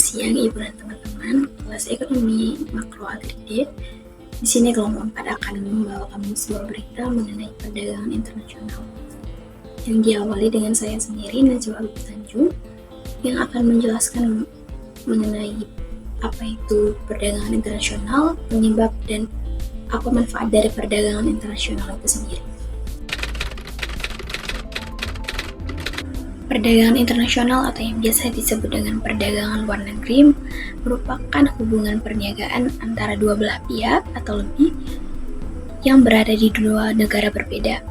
siang Ibu dan teman-teman, kelas Ekonomi Makro Agri D. Di sini kelompok 4 akan membawakan sebuah berita mengenai perdagangan internasional yang diawali dengan saya sendiri, Najwa Alif Tanjung, yang akan menjelaskan mengenai apa itu perdagangan internasional, penyebab dan apa manfaat dari perdagangan internasional itu sendiri. Perdagangan internasional atau yang biasa disebut dengan perdagangan luar negeri merupakan hubungan perniagaan antara dua belah pihak atau lebih yang berada di dua negara berbeda.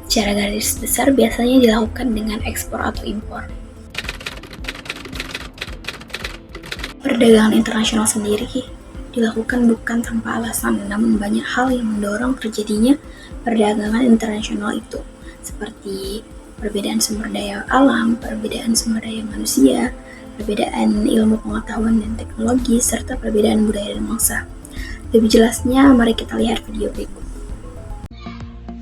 Secara garis besar biasanya dilakukan dengan ekspor atau impor. Perdagangan internasional sendiri dilakukan bukan tanpa alasan, namun banyak hal yang mendorong terjadinya perdagangan internasional itu, seperti perbedaan sumber daya alam, perbedaan sumber daya manusia, perbedaan ilmu pengetahuan dan teknologi, serta perbedaan budaya dan bangsa. Lebih jelasnya, mari kita lihat video berikut.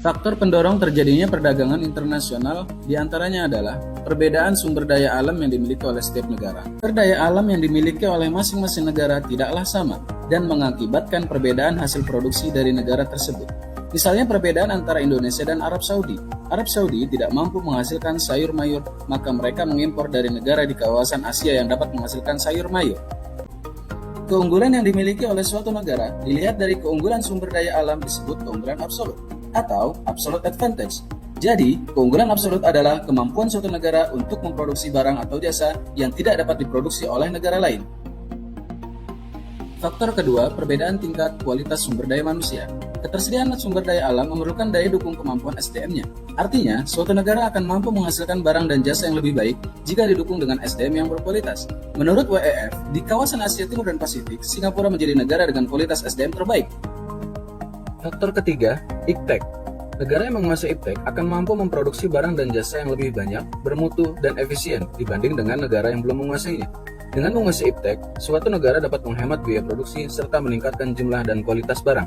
Faktor pendorong terjadinya perdagangan internasional diantaranya adalah perbedaan sumber daya alam yang dimiliki oleh setiap negara. Sumber daya alam yang dimiliki oleh masing-masing negara tidaklah sama dan mengakibatkan perbedaan hasil produksi dari negara tersebut. Misalnya perbedaan antara Indonesia dan Arab Saudi. Arab Saudi tidak mampu menghasilkan sayur mayur, maka mereka mengimpor dari negara di kawasan Asia yang dapat menghasilkan sayur mayur. Keunggulan yang dimiliki oleh suatu negara dilihat dari keunggulan sumber daya alam disebut keunggulan absolut atau absolute advantage. Jadi, keunggulan absolut adalah kemampuan suatu negara untuk memproduksi barang atau jasa yang tidak dapat diproduksi oleh negara lain. Faktor kedua, perbedaan tingkat kualitas sumber daya manusia. Ketersediaan sumber daya alam memerlukan daya dukung kemampuan SDM-nya. Artinya, suatu negara akan mampu menghasilkan barang dan jasa yang lebih baik jika didukung dengan SDM yang berkualitas. Menurut WEF, di kawasan Asia Timur dan Pasifik, Singapura menjadi negara dengan kualitas SDM terbaik. Faktor ketiga, iptek. Negara yang menguasai iptek akan mampu memproduksi barang dan jasa yang lebih banyak, bermutu, dan efisien dibanding dengan negara yang belum menguasainya. Dengan menguasai iptek, suatu negara dapat menghemat biaya produksi serta meningkatkan jumlah dan kualitas barang.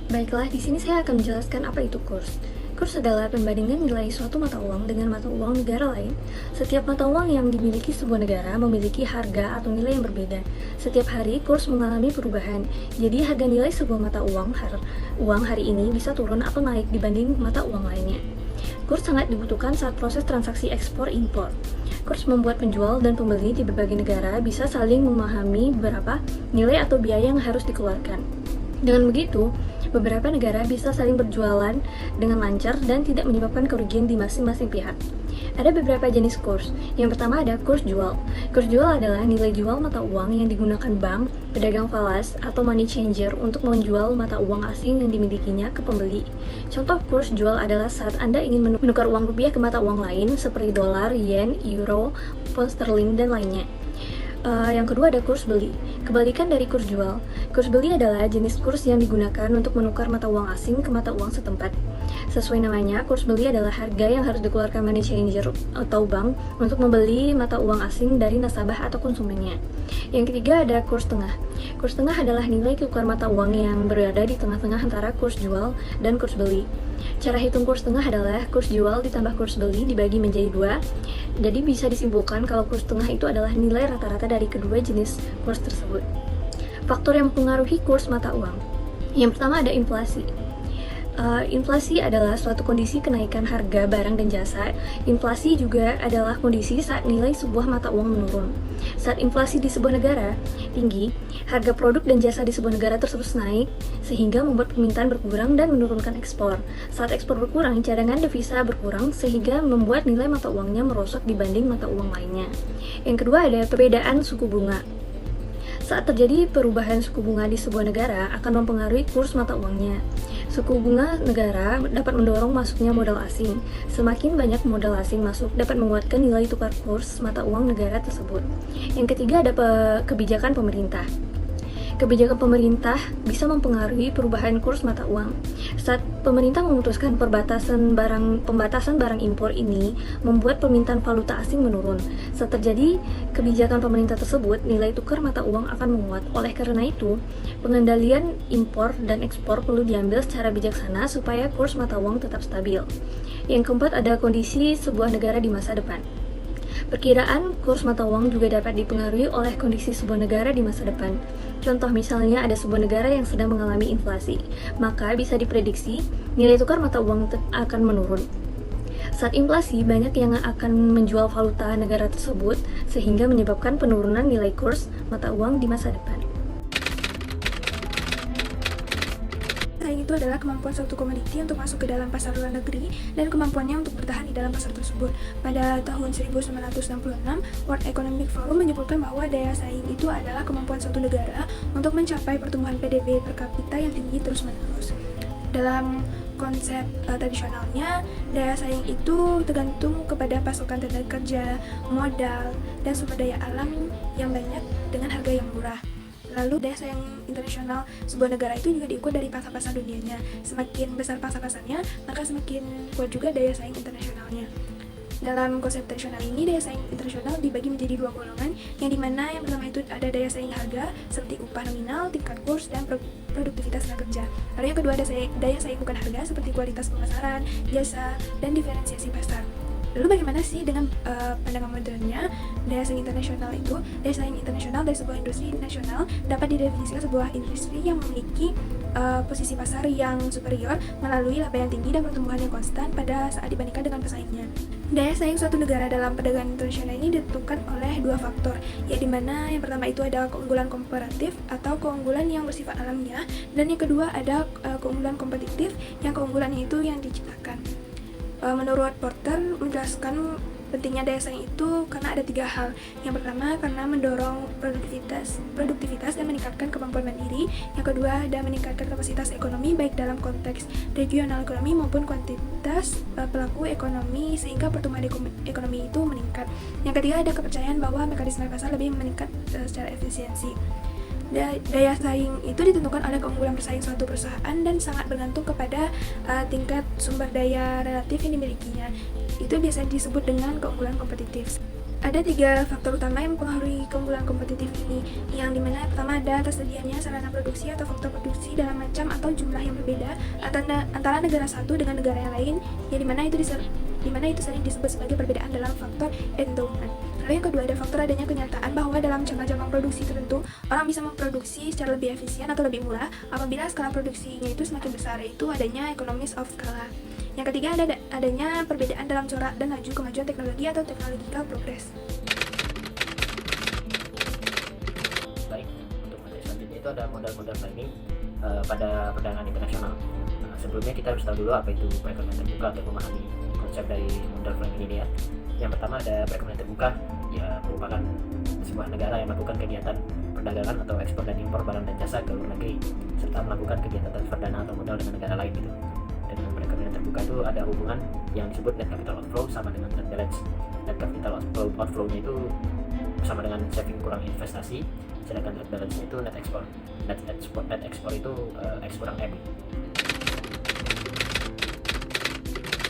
Baiklah, di sini saya akan menjelaskan apa itu kurs. Kurs adalah pembandingan nilai suatu mata uang dengan mata uang negara lain. Setiap mata uang yang dimiliki sebuah negara memiliki harga atau nilai yang berbeda. Setiap hari, kurs mengalami perubahan. Jadi, harga nilai sebuah mata uang hari ini bisa turun atau naik dibanding mata uang lainnya. Kurs sangat dibutuhkan saat proses transaksi ekspor-impor. Kurs membuat penjual dan pembeli di berbagai negara bisa saling memahami berapa nilai atau biaya yang harus dikeluarkan. Dengan begitu, beberapa negara bisa saling berjualan dengan lancar dan tidak menyebabkan kerugian di masing-masing pihak. Ada beberapa jenis kurs. Yang pertama ada kurs jual. Kurs jual adalah nilai jual mata uang yang digunakan bank, pedagang falas, atau money changer untuk menjual mata uang asing yang dimilikinya ke pembeli. Contoh kurs jual adalah saat Anda ingin menukar uang rupiah ke mata uang lain seperti dolar, yen, euro, pound sterling, dan lainnya. Yang kedua ada kurs beli. Kebalikan dari kurs jual. Kurs beli adalah jenis kurs yang digunakan untuk menukar mata uang asing ke mata uang setempat. Sesuai namanya, kurs beli adalah harga yang harus dikeluarkan money changer atau bank untuk membeli mata uang asing dari nasabah atau konsumennya. Yang ketiga ada kurs tengah. Kurs tengah adalah nilai tukar mata uang yang berada di tengah-tengah antara kurs jual dan kurs beli. Cara hitung kurs tengah adalah kurs jual ditambah kurs beli dibagi menjadi 2. Jadi bisa disimpulkan kalau kurs tengah itu adalah nilai rata-rata dari kedua jenis kurs tersebut. Faktor yang mempengaruhi kurs mata uang. Yang pertama ada inflasi. Inflasi adalah suatu kondisi kenaikan harga barang dan jasa. Inflasi juga adalah kondisi saat nilai sebuah mata uang menurun. Saat inflasi di sebuah negara tinggi, harga produk dan jasa di sebuah negara tersebut naik, sehingga membuat permintaan berkurang dan menurunkan ekspor. Saat ekspor berkurang, cadangan devisa berkurang, sehingga membuat nilai mata uangnya merosot dibanding mata uang lainnya. Yang kedua ada perbedaan suku bunga. Saat terjadi perubahan suku bunga di sebuah negara akan mempengaruhi kurs mata uangnya. Suku bunga negara dapat mendorong masuknya modal asing. Semakin banyak modal asing masuk dapat menguatkan nilai tukar kurs mata uang negara tersebut. Yang ketiga ada kebijakan pemerintah. Kebijakan pemerintah bisa mempengaruhi perubahan kurs mata uang. Saat pemerintah memutuskan pembatasan barang impor ini membuat permintaan valuta asing menurun. Saat terjadi kebijakan pemerintah tersebut, nilai tukar mata uang akan menguat. Oleh karena itu, pengendalian impor dan ekspor perlu diambil secara bijaksana supaya kurs mata uang tetap stabil. Yang keempat, ada kondisi sebuah negara di masa depan. Perkiraan kurs mata uang juga dapat dipengaruhi oleh kondisi sebuah negara di masa depan. Contoh misalnya ada sebuah negara yang sedang mengalami inflasi, maka bisa diprediksi nilai tukar mata uang akan menurun. Saat inflasi, banyak yang akan menjual valuta negara tersebut sehingga menyebabkan penurunan nilai kurs mata uang di masa depan. Itu adalah kemampuan suatu komoditi untuk masuk ke dalam pasar luar negeri dan kemampuannya untuk bertahan di dalam pasar tersebut. Pada tahun 1966, World Economic Forum menyebutkan bahwa daya saing itu adalah kemampuan suatu negara untuk mencapai pertumbuhan PDB per kapita yang tinggi terus-menerus. Dalam konsep tradisionalnya, daya saing itu tergantung kepada pasokan tenaga kerja, modal, dan sumber daya alam yang banyak dengan harga yang murah. Lalu daya saing internasional sebuah negara itu juga diukur dari pasar-pasar dunianya. Semakin besar pasar-pasarnya, maka semakin kuat juga daya saing internasionalnya. Dalam konsep tradisional ini, daya saing internasional dibagi menjadi dua golongan, yang dimana yang pertama itu ada daya saing harga, seperti upah nominal, tingkat kurs, dan produktivitas tenaga kerja. Lalu yang kedua ada daya saing bukan harga, seperti kualitas pemasaran, jasa, dan diferensiasi pasar. Lalu bagaimana sih dengan pandangan modernnya daya saing internasional itu? Daya saing internasional dari sebuah industri nasional dapat didefinisikan sebuah industri yang memiliki posisi pasar yang superior melalui laba yang tinggi dan pertumbuhan yang konstan pada saat dibandingkan dengan pesaingnya. Daya saing suatu negara dalam perdagangan internasional ini ditentukan oleh dua faktor, yaitu dimana yang pertama itu ada keunggulan komparatif atau keunggulan yang bersifat alamiah, dan yang kedua ada keunggulan kompetitif yang keunggulannya itu yang diciptakan. Menurut Porter menjelaskan pentingnya daya saing itu karena ada tiga hal. Yang pertama karena mendorong produktivitas dan meningkatkan kemampuan mandiri. Yang kedua ada meningkatkan kapasitas ekonomi baik dalam konteks regional ekonomi maupun kuantitas pelaku ekonomi sehingga pertumbuhan ekonomi itu meningkat. Yang ketiga ada kepercayaan bahwa mekanisme pasar lebih meningkat secara efisiensi. Daya saing itu ditentukan oleh keunggulan bersaing suatu perusahaan dan sangat bergantung kepada tingkat sumber daya relatif yang dimilikinya. Itu biasa disebut dengan keunggulan kompetitif. Ada tiga faktor utama yang mempengaruhi keunggulan kompetitif ini, yang dimana pertama ada tersedianya sarana produksi atau faktor produksi dalam macam atau jumlah yang berbeda antara negara satu dengan negara yang lain, yang dimana itu sering disebut sebagai perbedaan dalam faktor endowment. Lalu yang kedua ada faktor adanya kenyataan bahwa dalam jangka produksi tertentu orang bisa memproduksi secara lebih efisien atau lebih murah apabila skala produksinya itu semakin besar, yaitu adanya economies of scale. Yang ketiga ada adanya perbedaan dalam corak dan laju kemajuan teknologi atau technological progress. Baik, untuk materi selanjutnya itu ada modal-modal planning pada perdagangan internasional. Sebelumnya kita harus tahu dulu apa itu perekonomian terbuka untuk memahami konsep dari modal planning ini ya. Yang pertama ada perekonomian terbuka, ya merupakan sebuah negara yang melakukan kegiatan perdagangan atau ekspor dan impor barang dan jasa ke luar negeri serta melakukan kegiatan transfer dana atau modal dengan negara lain gitu. Dengan perekonomian terbuka itu ada hubungan yang disebut net capital outflow sama dengan net balance. Net capital outflow-nya itu sama dengan saving kurang investasi, sedangkan net balance itu net export. Net export itu X kurang M.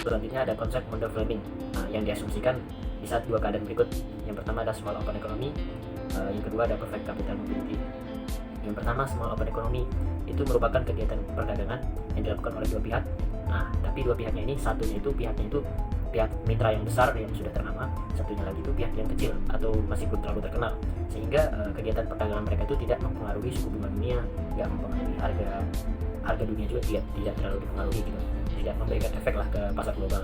Selanjutnya ada konsep modal framing yang diasumsikan di saat dua keadaan berikut. Yang pertama ada small open economy, yang kedua ada perfect capital mobility. Yang pertama small open economy itu merupakan kegiatan perdagangan yang dilakukan oleh dua pihak. Tapi dua pihaknya ini, satunya itu pihak mitra yang besar yang sudah ternama, satunya lagi itu pihak yang kecil atau masih belum terlalu terkenal, sehingga kegiatan perdagangan mereka itu tidak mempengaruhi suku bunga dunia, tidak mempengaruhi harga dunia juga tidak terlalu dipengaruhi gitu, tidak memberikan efek lah ke pasar global.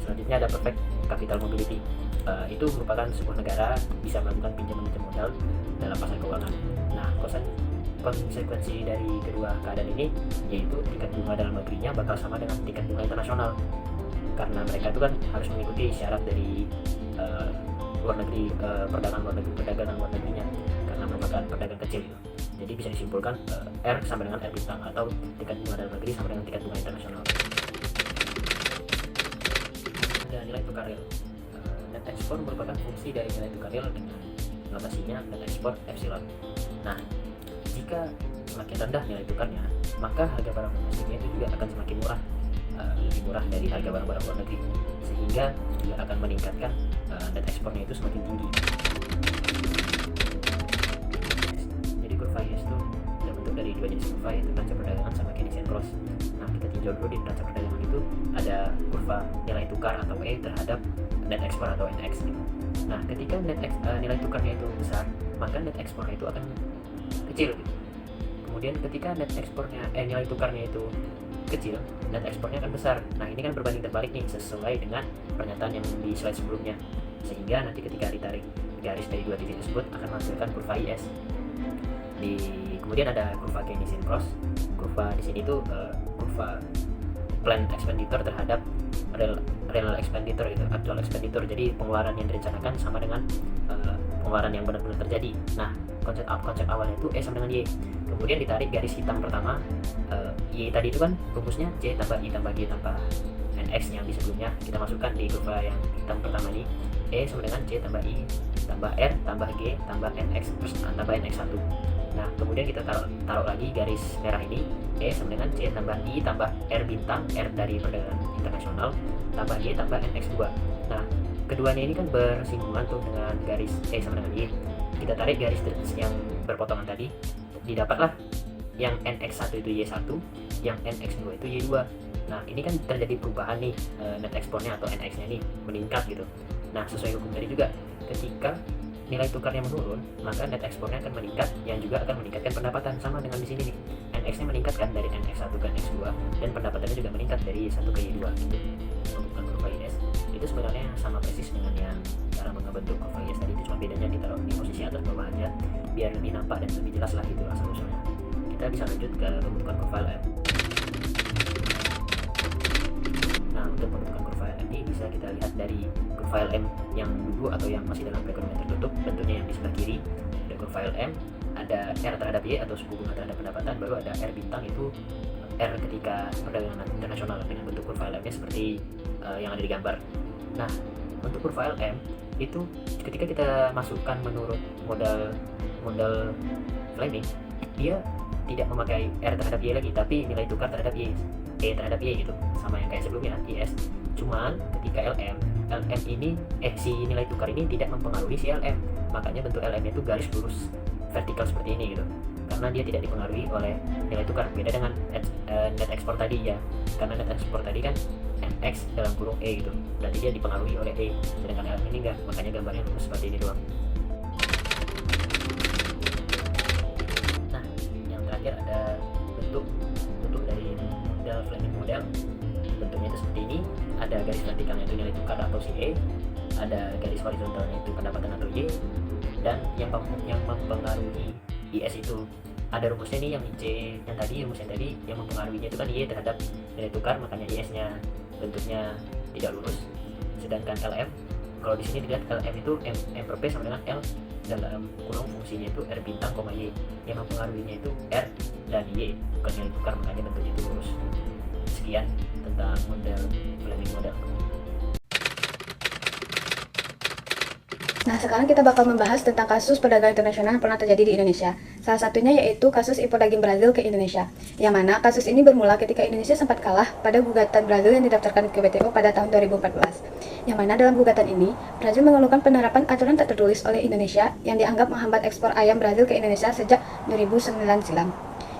Selanjutnya ada perfect capital mobility, itu merupakan sebuah negara bisa melakukan pinjaman modal dalam pasar keuangan. Nah, konsekuensi dari kedua keadaan ini yaitu tingkat bunga dalam negerinya bakal sama dengan tingkat bunga internasional, karena mereka itu kan harus mengikuti syarat dari luar negeri, perdagangan luar negerinya, karena merupakan pedagang kecil gitu. Jadi bisa disimpulkan R sama dengan R bintang, atau tingkat bunga dalam negeri sama dengan tingkat bunga internasional. Ada nilai tukar real. Net export merupakan fungsi dari nilai tukar real dengan notasinya net export epsilon. Nah, jika semakin rendah nilai tukarnya, maka harga barang domestiknya itu juga akan semakin murah, lebih murah dari harga barang-barang luar negeri, sehingga juga akan meningkatkan net ekspornya itu semakin tinggi. Jadi kurva IS itu terbentuk dari dua jenis kurva, yaitu neraca perdagangan sama Keynesian cross. Nah, kita tinjau dulu di neraca perdagangan itu ada kurva nilai tukar atau E terhadap net ekspor atau NX gitu. Nah, ketika nilai tukarnya itu besar, maka net ekspornya itu akan kecil gitu. Kemudian ketika nilai tukarnya itu kecil, net ekspornya akan besar. Nah, ini kan berbanding terbalik nih, sesuai dengan pernyataan yang di slide sebelumnya. Sehingga nanti ketika ditarik garis dari dua titik tersebut akan menghasilkan kurva IS. Kemudian ada kurva Keynesian cross. Kurva di sini tuh kurva planned expenditure terhadap real expenditure gitu, actual expenditure. Jadi pengeluaran yang direncanakan sama dengan pengeluaran yang benar-benar terjadi. Nah, konsep awalnya itu E sama dengan Y. Kemudian ditarik garis hitam pertama, Y tadi itu kan rumusnya C tambah I tambah G tambah NX yang di sebelumnya kita masukkan di kurva yang hitam pertama ini. E sama dengan C tambah I tambah R tambah G tambah NX terus tambah NX1. Nah, kemudian kita taruh lagi garis merah ini, E sama dengan C tambah I tambah R bintang, R dari perdagangan internasional, tambah Y tambah NX2. Nah, keduanya ini kan bersinggungan tuh dengan garis E sama dengan Y. Kita tarik garis yang berpotongan tadi, didapatlah yang NX1 itu Y1, yang NX2 itu Y2. Nah, ini kan terjadi perubahan nih, net ekspornya atau NX-nya nih meningkat gitu. Nah, sesuai hukum tadi juga, ketika nilai tukarnya menurun, maka net ekspornya akan meningkat, yang juga akan meningkatkan pendapatan. Sama dengan di sini nih, NX-nya meningkat kan dari NX1 ke NX2, dan pendapatannya juga meningkat dari Y1 ke Y2 gitu. Untuk kurva IS itu sebenarnya sama persis dengan yang cara membentuk kurva IS tadi, itu cuma bedanya ditaruh di posisi atas bawah aja biar lebih nampak dan lebih jelas lah itu asal usulnya. Kita bisa lanjut ke pembentukan kurva LM. Nah, untuk pembentukan kurva LM ini bisa kita lihat dari kurva LM yang dulu atau yang masih dalam perekonomian tertutup, bentuknya yang di sebelah kiri ada kurva LM, ada R terhadap Y atau suku bunga terhadap pendapatan, baru ada R bintang, itu R ketika perdagangan internasional dengan bentuk kurva LM-nya seperti yang ada di gambar. Nah, untuk kurva LM itu ketika kita masukkan menurut modal Fleming, dia tidak memakai R terhadap Y lagi, tapi nilai tukar terhadap Y, E terhadap Y gitu, sama yang kayak sebelumnya IS. Cuman ketika LM ini si nilai tukar ini tidak mempengaruhi si LM, makanya bentuk LM itu garis lurus vertikal seperti ini gitu, karena dia tidak dipengaruhi oleh nilai tukar. Beda dengan net ekspor tadi ya, karena net ekspor tadi kan NX dalam kurung E gitu, berarti dia dipengaruhi oleh E, sedangkan LM ini enggak, makanya gambarnya lurus seperti ini doang. Nah, yang terakhir ada bentuk dari model Fleming model. Bentuknya itu seperti ini, ada garis vertikalnya itu nilai tukar atau si E, ada garis horizontalnya itu pendapatan atau Y, dan yang mempengaruhi IS itu ada rumusnya nih, yang rumusnya tadi yang mempengaruhinya itu kan Y terhadap nilai tukar, makanya IS-nya bentuknya tidak lurus. Sedangkan LM, kalau di sini dilihat LM itu M per P sama dengan L dalam kurung fungsinya itu R bintang, Y, yang mempengaruhinya itu R dan Y, bukan nilai tukar, makanya bentuknya itu lurus. Sekian tentang model Fleming model. Nah, sekarang kita bakal membahas tentang kasus perdagangan internasional yang pernah terjadi di Indonesia. Salah satunya yaitu kasus impor daging Brazil ke Indonesia. Yang mana kasus ini bermula ketika Indonesia sempat kalah pada gugatan Brazil yang didaftarkan ke WTO pada tahun 2014. Yang mana dalam gugatan ini, Brazil mengeluhkan penerapan aturan tak tertulis oleh Indonesia yang dianggap menghambat ekspor ayam Brazil ke Indonesia sejak 2009 silam.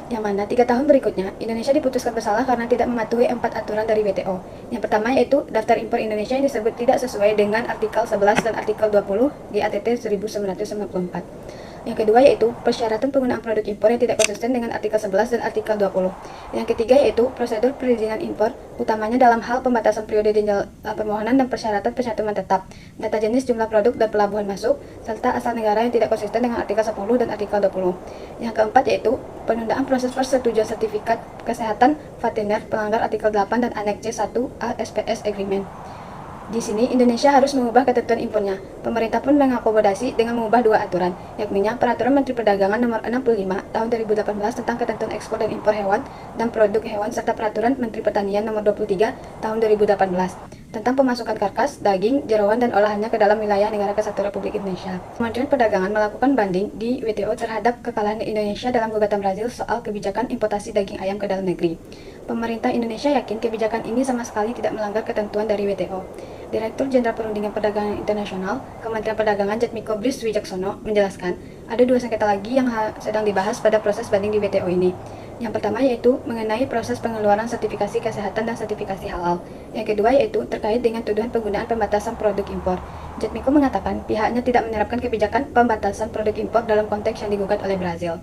Yang mana 3 tahun berikutnya, Indonesia diputuskan bersalah karena tidak mematuhi 4 aturan dari WTO. Yang pertama yaitu daftar impor Indonesia yang disebut tidak sesuai dengan artikel 11 dan artikel 20 di ATT 1994. Yang kedua yaitu persyaratan penggunaan produk impor yang tidak konsisten dengan artikel 11 dan artikel 20. Yang ketiga yaitu prosedur perizinan impor, utamanya dalam hal pembatasan periode permohonan dan persyaratan penyatuan tetap, data jenis jumlah produk dan pelabuhan masuk, serta asal negara yang tidak konsisten dengan artikel 10 dan artikel 20. Yang keempat yaitu penundaan proses persetujuan sertifikat kesehatan veteriner pelanggar artikel 8 dan Aneks C1 A SPS Agreement. Di sini, Indonesia harus mengubah ketentuan impornya. Pemerintah pun mengakomodasi dengan mengubah 2 aturan, yakni Peraturan Menteri Perdagangan Nomor 65 Tahun 2018 tentang ketentuan ekspor dan impor hewan dan produk hewan, serta Peraturan Menteri Pertanian Nomor 23 Tahun 2018 tentang pemasukan karkas, daging, jeroan, dan olahannya ke dalam wilayah Negara Kesatuan Republik Indonesia. Kementerian Perdagangan melakukan banding di WTO terhadap kekalahan Indonesia dalam gugatan Brazil soal kebijakan importasi daging ayam ke dalam negeri. Pemerintah Indonesia yakin kebijakan ini sama sekali tidak melanggar ketentuan dari WTO. Direktur Jenderal Perundingan Perdagangan Internasional, Kementerian Perdagangan Jatmiko Bris Wijaksono menjelaskan, ada 2 sengketa lagi yang sedang dibahas pada proses banding di WTO ini. Yang pertama yaitu mengenai proses pengeluaran sertifikasi kesehatan dan sertifikasi halal. Yang kedua yaitu terkait dengan tuduhan penggunaan pembatasan produk impor. Jatmiko mengatakan pihaknya tidak menerapkan kebijakan pembatasan produk impor dalam konteks yang digugat oleh Brazil.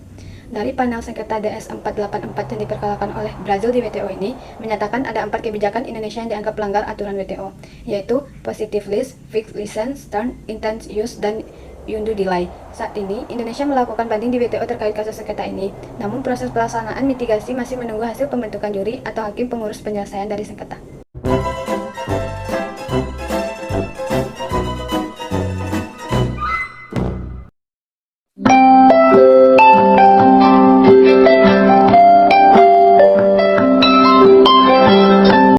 Dari panel sengketa DS 484 yang diperkarakan oleh Brazil di WTO ini, menyatakan ada 4 kebijakan Indonesia yang dianggap pelanggar aturan WTO, yaitu Positive List, Fixed License, Turn, Intense Use, dan Unduh Delay. Saat ini, Indonesia melakukan banding di WTO terkait kasus sengketa ini. Namun proses pelaksanaan mitigasi masih menunggu hasil pembentukan juri atau hakim pengurus penyelesaian dari sengketa.